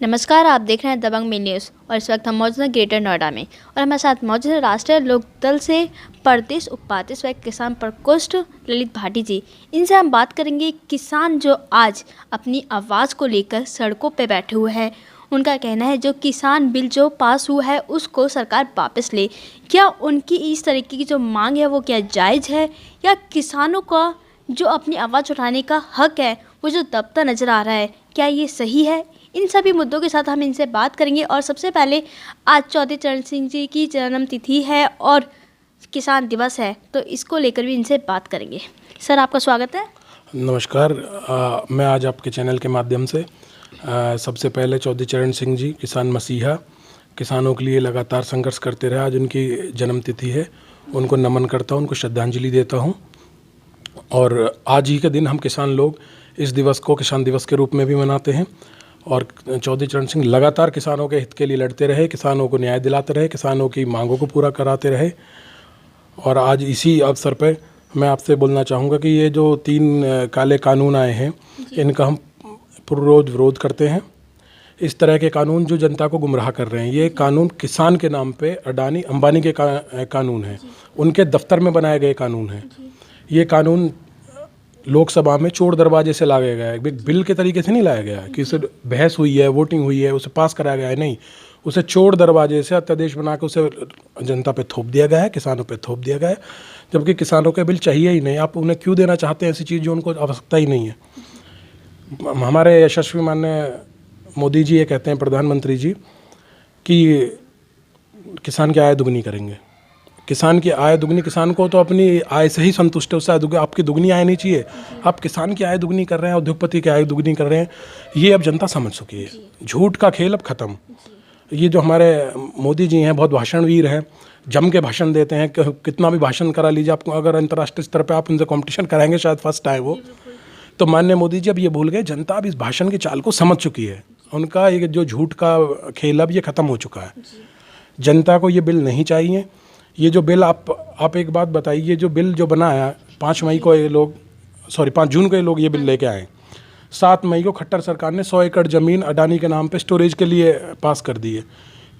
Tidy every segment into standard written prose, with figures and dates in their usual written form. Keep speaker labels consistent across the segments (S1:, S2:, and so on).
S1: नमस्कार, आप देख रहे हैं दबंग में न्यूज़ और इस वक्त हम मौजूद हैं ग्रेटर नोएडा में और हमारे साथ मौजूद है राष्ट्रीय लोकदल से प्रदेश उपाध्यक्ष व किसान प्रकोष्ठ ललित भाटी जी। इनसे हम बात करेंगे किसान जो आज अपनी आवाज़ को लेकर सड़कों पर बैठे हुए हैं। उनका कहना है जो किसान बिल जो पास हुआ है उसको सरकार वापस ले। क्या उनकी इस तरीके की जो मांग है वो क्या जायज़ है या किसानों का जो अपनी आवाज़ उठाने का हक है वो जो दबता नज़र आ रहा है, क्या ये सही है? इन सभी मुद्दों के साथ हम इनसे बात करेंगे। और सबसे पहले आज चौधरी चरण सिंह जी की जन्म तिथि है और किसान दिवस है, तो इसको लेकर भी इनसे बात करेंगे। सर, आपका स्वागत है।
S2: नमस्कार। मैं आज आपके चैनल के माध्यम से सबसे पहले चौधरी चरण सिंह जी, किसान मसीहा, किसानों के लिए लगातार संघर्ष करते रहे, आज उनकी जन्म तिथि है, उनको नमन करता हूँ, उनको श्रद्धांजलि देता हूँ। और आज ही के दिन हम किसान लोग इस दिवस को किसान दिवस के रूप में भी मनाते हैं। और चौधरी चरण सिंह लगातार किसानों के हित के लिए लड़ते रहे, किसानों को न्याय दिलाते रहे, किसानों की मांगों को पूरा कराते रहे। और आज इसी अवसर पर मैं आपसे बोलना चाहूँगा कि ये जो 3 काले कानून आए हैं, इनका हम रोज़ विरोध करते हैं। इस तरह के कानून जो जनता को गुमराह कर रहे हैं, ये कानून किसान के नाम पे अडानी अंबानी के कानून हैं, उनके दफ्तर में बनाए गए कानून हैं। ये कानून लोकसभा में चोर दरवाजे से लाया गया है, बिल के तरीके से नहीं लाया गया है कि उसे बहस हुई है, वोटिंग हुई है, उसे पास कराया गया है, नहीं, उसे चोर दरवाजे से अध्यादेश बना के उसे जनता पे थोप दिया गया है, किसानों पे थोप दिया गया है, जबकि किसानों के बिल चाहिए ही नहीं। आप उन्हें क्यों देना चाहते हैं ऐसी चीज़ जो उनको आवश्यकता ही नहीं है? हमारे यशस्वी माननीय मोदी जी ये कहते हैं, प्रधानमंत्री जी, कि किसान की आय दुगनी करेंगे। किसान की आय दुगनी, किसान को तो अपनी आय से ही संतुष्ट है, उससे आपकी दुगनी आय नहीं चाहिए। आप किसान की आय दुगनी कर रहे हैं, उद्योगपति की आय दुगनी कर रहे हैं, ये अब जनता समझ चुकी है। झूठ का खेल अब ख़त्म। ये जो हमारे मोदी जी हैं, बहुत भाषणवीर हैं, जम के भाषण देते हैं, कितना भी भाषण करा लीजिए। आपको अगर अंतर्राष्ट्रीय स्तर पर आप उनसे कॉम्पिटिशन कराएंगे, शायद फर्स्ट आए वो। तो माननीय मोदी जी अब ये भूल गए, जनता अब इस भाषण की चाल को समझ चुकी है। उनका ये जो झूठ का खेल अब ये ख़त्म हो चुका है। जनता को ये बिल नहीं चाहिए। ये जो बिल आप एक बात बताइए, ये जो बिल जो बना है 5 जून को ये लोग ये बिल लेके आए। 7 मई को खट्टर सरकार ने 100 एकड़ ज़मीन अडानी के नाम पे स्टोरेज के लिए पास कर दी है।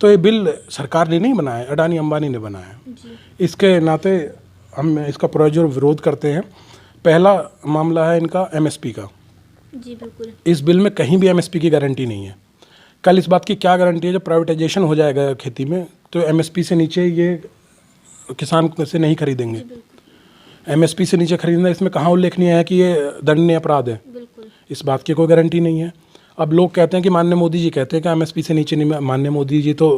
S2: तो ये बिल सरकार ने नहीं बनाया, अडानी अंबानी ने बनाया। इसके नाते हम इसका पुरजोर विरोध करते हैं। पहला मामला है इनका एमएसपी का।
S1: जी बिल्कुल। इस
S2: बिल में कहीं भी एमएसपी की गारंटी नहीं है। कल इस बात की क्या गारंटी है, जब प्राइवेटाइजेशन हो जाएगा खेती में तो एमएसपी से नीचे ये किसान से नहीं खरीदेंगे। एमएसपी से नीचे खरीदना, इसमें कहाँ उल्लेखनीय है कि ये दंडनीय अपराध है? इस बात की कोई गारंटी नहीं है। अब लोग कहते हैं कि माननीय मोदी जी कहते हैं कि एमएसपी से नीचे नहीं। माननीय मोदी जी तो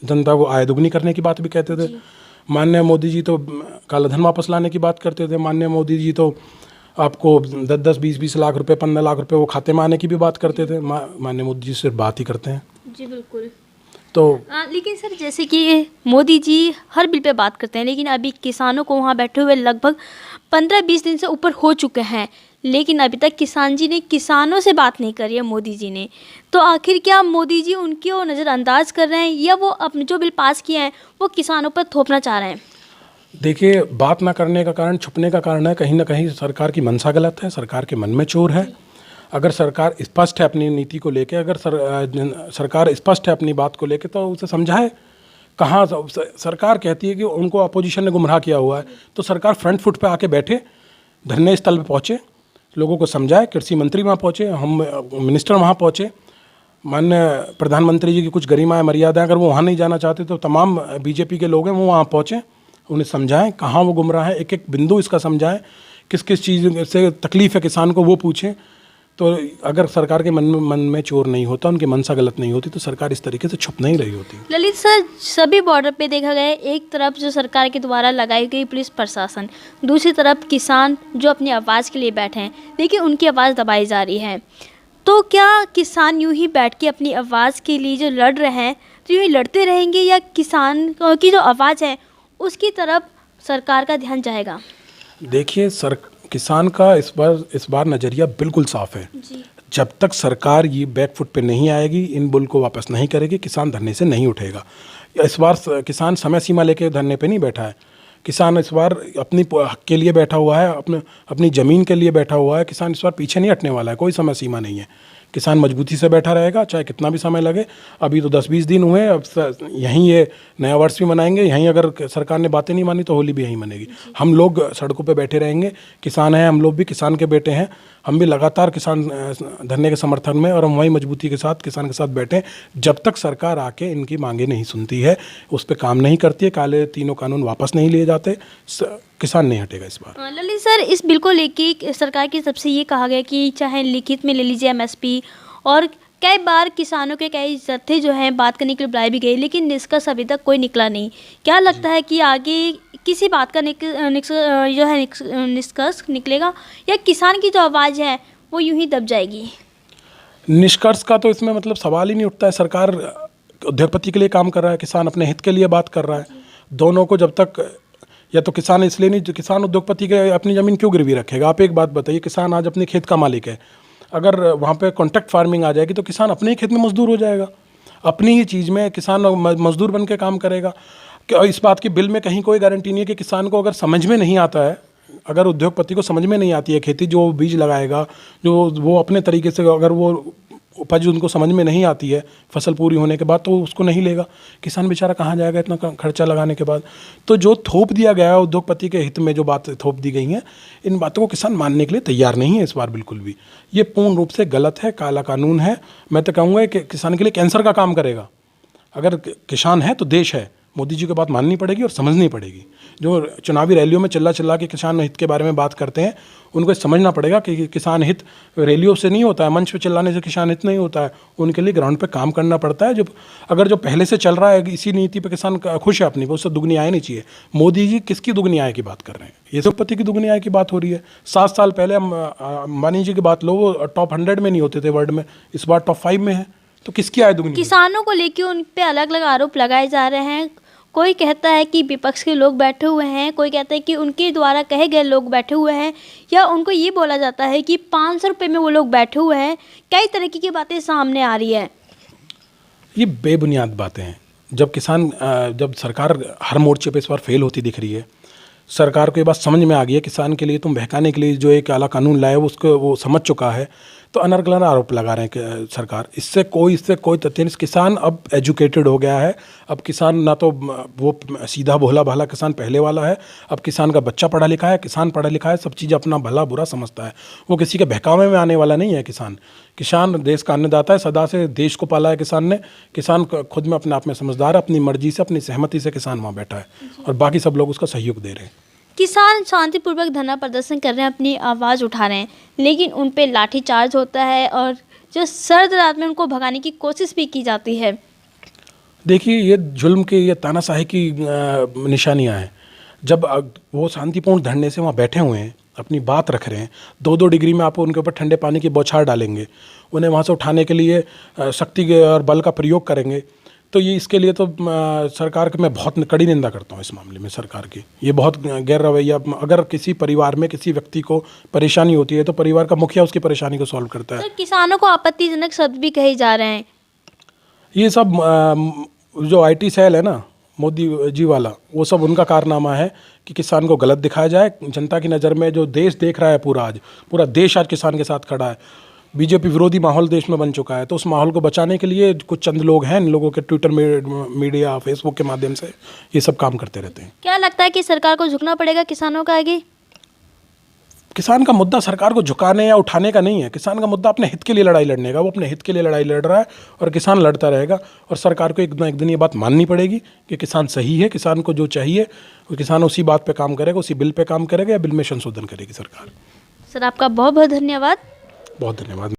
S2: जनता को आय दुगनी करने की बात भी कहते थे। माननीय मोदी जी तो काला धन वापस लाने की बात करते थे। माननीय मोदी जी तो आपको 10-10, 20-20 लाख रुपए, 15 लाख रुपए वो खाते में आने की भी बात करते थे। माननीय मोदी जी सिर्फ बात ही करते हैं।
S1: जी बिल्कुल।
S2: तो
S1: लेकिन सर, जैसे कि मोदी जी हर बिल पे बात करते हैं, लेकिन अभी किसानों को वहाँ बैठे हुए लगभग 15-20 दिन से ऊपर हो चुके हैं, लेकिन अभी तक किसान जी ने किसानों से बात नहीं करी है मोदी जी ने। तो आखिर क्या मोदी जी उनकी वो नज़रअंदाज कर रहे हैं या वो अपने जो बिल पास किए हैं वो किसानों पर थोपना चाह रहे हैं?
S2: देखिए, बात ना करने का कारण, छुपने का कारण है कहीं ना कहीं सरकार की मंशा गलत है, सरकार के मन में चोर है। अगर सरकार स्पष्ट है अपनी नीति को लेके, अगर सरकार स्पष्ट है अपनी बात को लेके, तो उसे समझाए। कहाँ सरकार कहती है कि उनको अपोजिशन ने गुमराह किया हुआ है, तो सरकार फ्रंट फुट पे आके बैठे, धरने स्थल पे पहुँचे, लोगों को समझाए। कृषि मंत्री वहाँ पहुँचे, हम मिनिस्टर वहाँ पहुँचे, माननीय प्रधानमंत्री जी की कुछ गरिमा मर्यादा, अगर वो वहाँ नहीं जाना चाहते तो तमाम बीजेपी के लोग हैं वो वहाँ पहुँचे, उन्हें समझाएं कहाँ वो गुमराह है, एक एक बिंदु इसका समझाएं, किस किस चीज़ से तकलीफ़ है किसान को वो पूछें। तो अगर सरकार के मन में चोर नहीं होता, उनकी मंशा गलत नहीं होती, तो सरकार इस तरीके से छुप नहीं रही होती।
S1: ललित सर, सभी बॉर्डर पे देखा गया है, एक तरफ जो सरकार के द्वारा लगाई गई पुलिस प्रशासन, दूसरी तरफ किसान जो अपनी आवाज़ के लिए बैठे हैं, देखिए उनकी आवाज़ दबाई जा रही है। तो क्या किसान यूं ही बैठ के अपनी आवाज़ के लिए जो लड़ रहे हैं तो यूं ही लड़ते रहेंगे या किसान की जो आवाज़ है उसकी तरफ सरकार का ध्यान जाएगा?
S2: देखिए, किसान का इस बार नज़रिया बिल्कुल साफ है। जब तक सरकार ये बैकफुट पे नहीं आएगी, इन बिल को वापस नहीं करेगी, किसान धरने से नहीं उठेगा। इस बार किसान समय सीमा लेके धरने पे नहीं बैठा है। किसान इस बार अपनी हक के लिए बैठा हुआ है, अपनी ज़मीन के लिए बैठा हुआ है। किसान इस बार पीछे नहीं हटने वाला है, कोई समय सीमा नहीं है। किसान मजबूती से बैठा रहेगा, चाहे कितना भी समय लगे। अभी तो 10-20 दिन हुए, अब यहीं ये नया वर्ष भी मनाएंगे, यहीं अगर सरकार ने बातें नहीं मानी तो होली भी यहीं मनेगी। हम लोग सड़कों पे बैठे रहेंगे, किसान हैं, हम लोग भी किसान के बेटे हैं, हम भी लगातार किसान धरने के समर्थन में और हम वही मजबूती के साथ किसान के साथ बैठे जब तक सरकार आके इनकी मांगे नहीं सुनती है, उस पर काम नहीं करती है, काले तीनों कानून वापस नहीं लिए जाते, किसान नहीं हटेगा इस बार।
S1: ललित सर, इस बिल को लेके सरकार की तरफ से ये कहा गया कि चाहे लिखित में ले लीजिए एमएसपी, और कई बार किसानों के कई जत्थे जो हैं बात करने के लिए बुलाई भी गई, लेकिन निष्कर्ष अभी तक कोई निकला नहीं। क्या लगता है कि आगे किसी बात का निष्कर्ष निकलेगा, या किसान की जो आवाज़ है वो यूं ही दब जाएगी?
S2: निष्कर्ष का तो इसमें मतलब सवाल ही नहीं उठता है। सरकार उद्योगपति के लिए काम कर रहा है, किसान अपने हित के लिए बात कर रहा है। दोनों को जब तक, या तो किसान इसलिए नहीं, जो किसान उद्योगपति के अपनी ज़मीन क्यों गिरवी रखेगा? आप एक बात बताइए, किसान आज अपने खेत का मालिक है, अगर वहाँ पे कॉन्ट्रैक्ट फार्मिंग आ जाएगी तो किसान अपने ही खेत में मजदूर हो जाएगा, अपनी ही चीज़ में किसान मजदूर बन के काम करेगा। इस बात की बिल में कहीं कोई गारंटी नहीं है कि किसान को अगर समझ में नहीं आता है, अगर उद्योगपति को समझ में नहीं आती है खेती, जो बीज लगाएगा, जो वो अपने तरीके से, अगर वो उपज उनको समझ में नहीं आती है फसल पूरी होने के बाद, तो उसको नहीं लेगा। किसान बेचारा कहाँ जाएगा इतना खर्चा लगाने के बाद? तो जो थोप दिया गया है उद्योगपति के हित में, जो बात थोप दी गई हैं, इन बातों को किसान मानने के लिए तैयार नहीं है इस बार बिल्कुल भी। ये पूर्ण रूप से गलत है, काला कानून है। मैं तो कहूँगा कि किसान के लिए कैंसर का काम करेगा। अगर किसान है तो देश है। मोदी जी की बात माननी पड़ेगी और समझनी पड़ेगी। जो चुनावी रैलियों में चिल्ला के किसान हित के बारे में बात करते हैं, उनको समझना पड़ेगा कि किसान हित रैलियों से नहीं होता है, मंच पे चिल्लाने से किसान हित नहीं होता है। उनके लिए ग्राउंड पे काम करना पड़ता है। अगर जो पहले से चल रहा है इसी नीति पे किसान खुश है अपनी, वो उससे दुगनी आय नहीं चाहिए। मोदी जी किसकी दुगनी आय की बात कर रहे हैं? ये उद्योगपति की दुगनी आय की बात हो रही है। 7 साल पहले अंबानी जी की बात लो, वो टॉप 100 में नहीं होते थे वर्ल्ड में, इस बार टॉप 5 में है। तो किसकी आय दुगनी?
S1: किसानों को लेकर उन पे अलग अलग आरोप लगाए जा रहे हैं। कोई कहता है कि विपक्ष के लोग बैठे हुए हैं, कोई कहता है कि उनके द्वारा कहे गए लोग बैठे हुए हैं, या उनको ये बोला जाता है कि 500 रुपये में वो लोग बैठे हुए हैं। कई तरीके की बातें सामने आ रही है।
S2: ये बेबुनियाद बातें हैं। जब सरकार हर मोर्चे पे इस बार फेल होती दिख रही है, सरकार को ये बात समझ में आ गई है किसान के लिए तुम बहकाने के लिए जो एक काला कानून लाए उसको वो समझ चुका है, तो अनर्गल आरोप लगा रहे हैं सरकार। इससे कोई तथ्य नहीं। किसान अब एजुकेटेड हो गया है। अब किसान ना तो वो सीधा भोला भाला किसान पहले वाला है, अब किसान का बच्चा पढ़ा लिखा है, किसान पढ़ा लिखा है, सब चीज़ अपना भला बुरा समझता है। वो किसी के बहकावे में आने वाला नहीं है। किसान देश का अन्नदाता है, सदा से देश को पाला है किसान ने। किसान खुद में अपने आप में समझदार है, अपनी मर्जी से, अपनी सहमति से किसान वहाँ बैठा है और बाकी सब लोग उसका सहयोग दे रहे हैं।
S1: किसान शांतिपूर्वक धरना प्रदर्शन कर रहे हैं, अपनी आवाज़ उठा रहे हैं, लेकिन उन पे लाठीचार्ज होता है और जो सर्द रात में उनको भगाने की कोशिश भी की जाती है।
S2: देखिए, ये जुल्म की, ये तानाशाही की निशानियां हैं। जब वो शांतिपूर्ण धरने से वहाँ बैठे हुए हैं, अपनी बात रख रहे हैं, 2-2 डिग्री में आप उनके ऊपर ठंडे पानी की बौछार डालेंगे, उन्हें वहाँ से उठाने के लिए शक्ति और बल का प्रयोग करेंगे, तो ये इसके लिए तो सरकार की मैं बहुत कड़ी निंदा करता हूँ। इस मामले में सरकार की ये बहुत गैर रवैया। अगर किसी परिवार में किसी व्यक्ति को परेशानी होती है तो परिवार का मुखिया उसकी परेशानी को सॉल्व करता है।
S1: तो किसानों को आपत्तिजनक शब्द भी कहे जा रहे हैं।
S2: ये सब जो IT सेल है ना मोदी जी वाला, वो सब उनका कारनामा है कि किसान को गलत दिखाया जाए। जनता की नज़र में जो देश देख रहा है, पूरा देश आज किसान के साथ खड़ा है। बीजेपी विरोधी माहौल देश में बन चुका है, तो उस माहौल को बचाने के लिए कुछ चंद लोग हैं, इन लोगों के ट्विटर मीडिया फेसबुक के माध्यम से ये सब काम करते रहते हैं।
S1: क्या लगता है कि सरकार को झुकना पड़ेगा किसानों का आगे?
S2: किसान का मुद्दा सरकार को झुकाने या उठाने का नहीं है। किसान का मुद्दा अपने हित के लिए लड़ाई लड़ने का। वो अपने हित के लिए लड़ाई लड़ रहा है और किसान लड़ता रहेगा। और सरकार को एक दिन ये बात माननी पड़ेगी कि किसान सही है, किसान को जो चाहिए वो किसान उसी बात पे काम करेगा, उसी बिल पे काम करेगा या बिल में संशोधन करेगी सरकार।
S1: सर, आपका बहुत बहुत धन्यवाद।
S2: बहुत धन्यवाद।